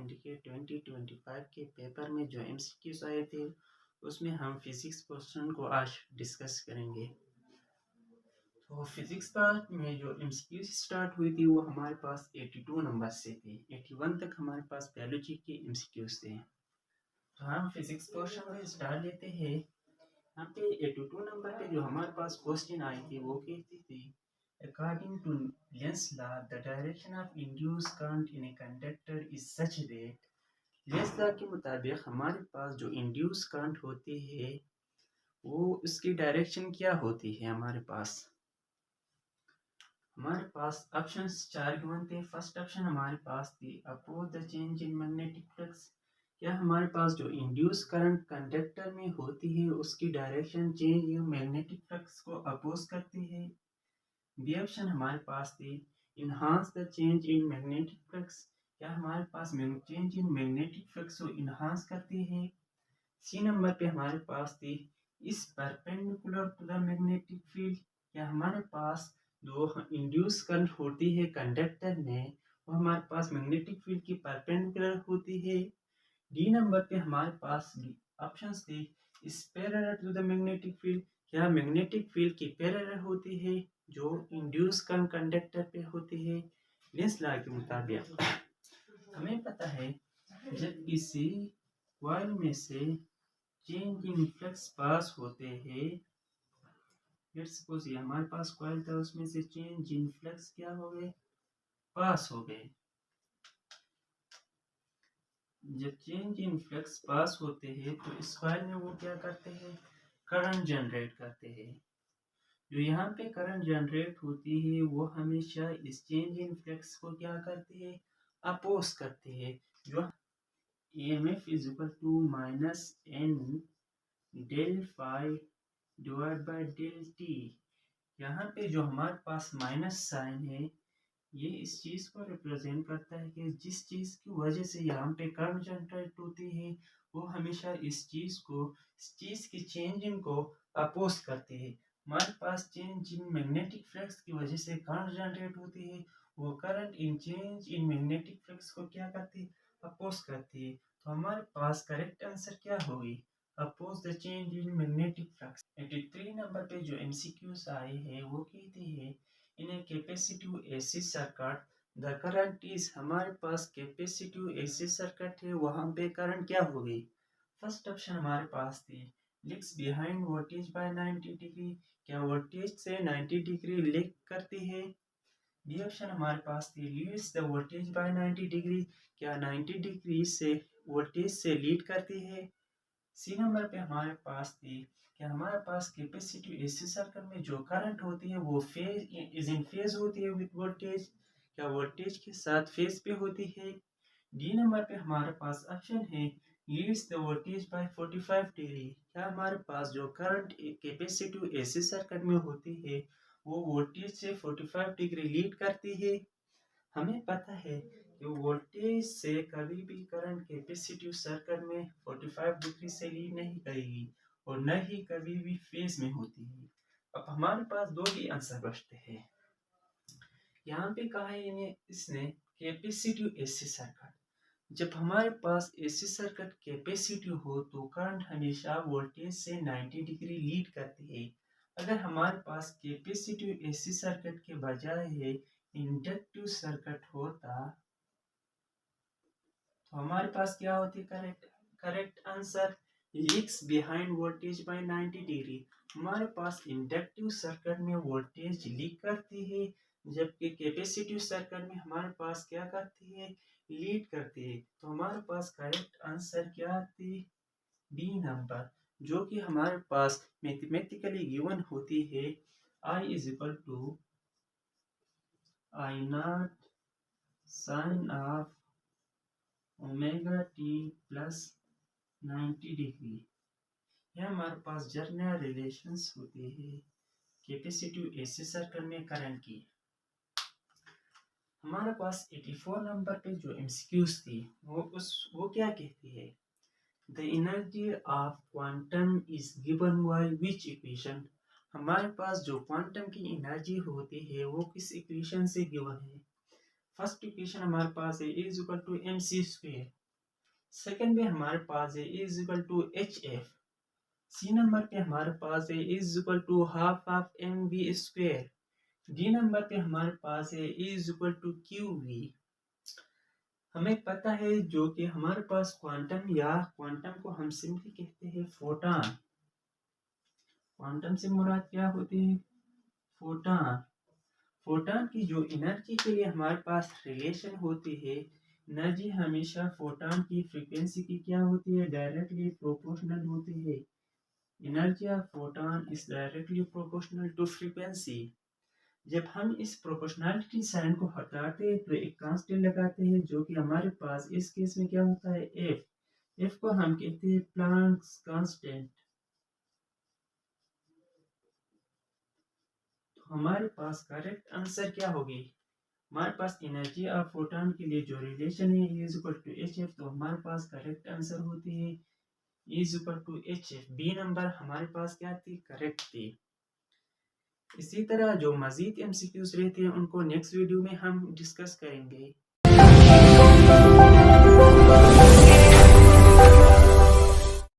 Syndicate 2025 के paper में जो एमसीक्यूज आए थे उसमें हम फिजिक्स क्वेश्चन को आज डिस्कस करेंगे। तो फिजिक्स पार्ट में जो एमसीक्यूज स्टार्ट हुई थी वो हमारे पास 82 नंबर से थे। 81 तक हमारे पास बायोलॉजी के एमसीक्यूज थे। तो हम फिजिक्स क्वेश्चन में स्टार्ट लेते हैं। यहाँ पे 82 नंबर पे जो हमारे पास क्वेश्चन आई थी वो कहती थी According to Lenz's law, the direction of induced current in a conductor is such that Lenz law के मुताबिक हमारे पास जो इंड्यूस करंट होती है वो उसकी डायरेक्शन क्या होती है। हमारे पास ऑप्शंस 4 गिवन थे। फर्स्ट ऑप्शन हमारे पास थी oppose the change in magnetic flux. क्या हमारे पास जो इंड्यूस करंट कंडक्टर में होती है उसकी direction change in magnetic flux को अपोज करती है। बी ऑप्शन हमारे पास थी enhance the change in magnetic flux. क्या हमारे पास चेंज इन मैग्नेटिक फ्लक्स को इनहांस करती है। सी नंबर पे हमारे पास थी is perpendicular to the magnetic field. क्या हमारे पास जो इंड्यूस करंट होती है कंडक्टर में वो हमारे पास मैग्नेटिक फील्ड की परपेंडिकुलर होती है। डी नंबर पे हमारे पास ऑप्शंस थे is parallel to the magnetic field. क्या मैग्नेटिक फील्ड की पैरेलल होती है जो इंड्यूस करंट कंडक्टर पे होती है। लेंस लॉ के मुताबिक हमें पता है जब किसी कॉइल में से चेंज इन फ्लक्स पास होते हैं, लेट्स सपोज ये हमारे पास कॉइल था उसमें से चेंज इन फ्लक्स क्या हो गए, पास हो गए। जब चेंज इन फ्लक्स पास होते हैं तो इस कॉइल में वो क्या करते हैं, करंट जनरेट करते हैं। जो यहाँ पे करंट जनरेट होती है वो हमेशा इस चेंज इन फ्लक्स को क्या करती है, अपोज करती है। जो EMF is equal to minus N del phi divide by del T. यहाँ पे जो हमारे पास माइनस साइन है ये इस चीज को रिप्रेजेंट करता है कि जिस चीज की वजह से यहाँ पे करंट जनरेट होती है वो हमेशा इस चीज की चेंजिंग को अपोज करती है। हमारे पास चेंज इन मैग्नेटिक फ्लक्स की वजह से करंट जनरेट होती है, वो current in change in magnetic flux को क्या करती है, अपोज करती है। तो हमारे पास करेक्ट आंसर क्या होगी, oppose the change in magnetic flux. 83 number पे जो एमसीक्यूज आए हैं वो कहती है in a capacitive AC circuit the current is. हमारे पास कैपेसिटिव एसी सर्किट है वहां पे करंट क्या होगी। फर्स्ट ऑप्शन हमारे पास थी लिक्स बिहाइंड वोल्टेज बाय 90 डिग्री। क्या वोल्टेज से 90 डिग्री लीड करती है। बी ऑप्शन हमारे पास थी leads the voltage bye 90 degree. क्या 90 डिग्री से वोल्टेज से लीड करती है। सी नंबर पे हमारे पास थी कि हमारे पास कैपेसिटिव एसी सर्किट में जो करंट होती है वो इज इन फेज होती है विद वोल्टेज। क्या वोल्टेज के साथ फेज पे होती है। डी नंबर पे हमारे पास ऑप्शन है leads the voltage bye 45 degree. क्या हमारे पास जो करंट कैपेसिटिव एसी सर्किट में होती है वो वोल्टेज से 45 डिग्री लीड करती है। हमें पता है कि वोल्टेज से कभी भी करंट कैपेसिटिव सर्किट में 45 डिग्री से लीड नहीं करेगी और न ही कभी भी फेज में होती है। अब हमारे पास दो ही आंसर बचते हैं। यहाँ पे कहा है इसने कैपेसिटिव एसी सर्किट। जब हमारे पास एसी सर्किट कैपेसिटिव हो तो करंट हमेशा वोल्टेज से 90 डिग्री लीड करती है। अगर हमारे पास कैपेसिटिव एसी सर्किट के बजाय है इंडक्टिव सर्किट होता तो हमारे पास क्या होती correct answer leaks behind voltage bye 90 degree. हमारे पास इंडक्टिव सर्किट में वोल्टेज लीक करती है जबकि कैपेसिटिव सर्किट में हमारे पास क्या करती है, लीड करती है। तो हमारे पास करेक्ट आंसर क्या थी, बी नंबर, जो कि हमारे पास मैथमेटिकली गिवन होती है I is equal to I not sine of omega T plus 90 degree. यह हमारे पास जनरल रिलेशंस होती है कैपेसिटिव एसी सर्किट में करंट की। हमारे पास 84 नंबर पे जो एमसीक्यूज थी वो क्या कहती है, the energy of quantum is given by which equation. हमारे पास जो क्वांटम की एनर्जी होती है वो किस इक्वेशन से गिवन है। फर्स्ट इक्वेशन हमारे पास है E is equal to mc square. Second में हमारे पास है is equal to H F. C number पे हमारे पास है is equal to half of M V square. D number पे हमारे पास है is equal to Q V. हमें पता है जो कि हमारे पास क्वांटम या क्वांटम को हम सिंपली कहते हैं फोटॉन। क्वांटम से मुराद क्या होती है? फोटॉन। फोटॉन की जो एनर्जी के लिए हमारे पास रिलेशन होती है, एनर्जी हमेशा फोटॉन की फ्रीक्वेंसी की क्या होती है? डायरेक्टली प्रोपोर्शनल होती है। Energy of photon is directly proportional to frequency. जब हम इस प्रोपोर्शनलिटी साइन को हटाते हैं तो एक कांस्टेंट लगाते हैं जो कि हमारे पास इस केस में क्या होता है? एफ। एफ को हम कहते हैं प्लैंक्स कांस्टेंट। तो हमारे पास करेक्ट आंसर क्या होगी? हमारे पास एनर्जी ऑफ फोटॉन के लिए जो रिलेशन है is equal to H F, तो हमारे पास करेक्ट आंसर होती है is equal to H F. B number हमारे पास क्या थी? करेक्ट थी। इसी तरह जो मज़ीद एमसीक्यूज रहते हैं उनको नेक्स्ट वीडियो में हम डिस्कस करेंगे।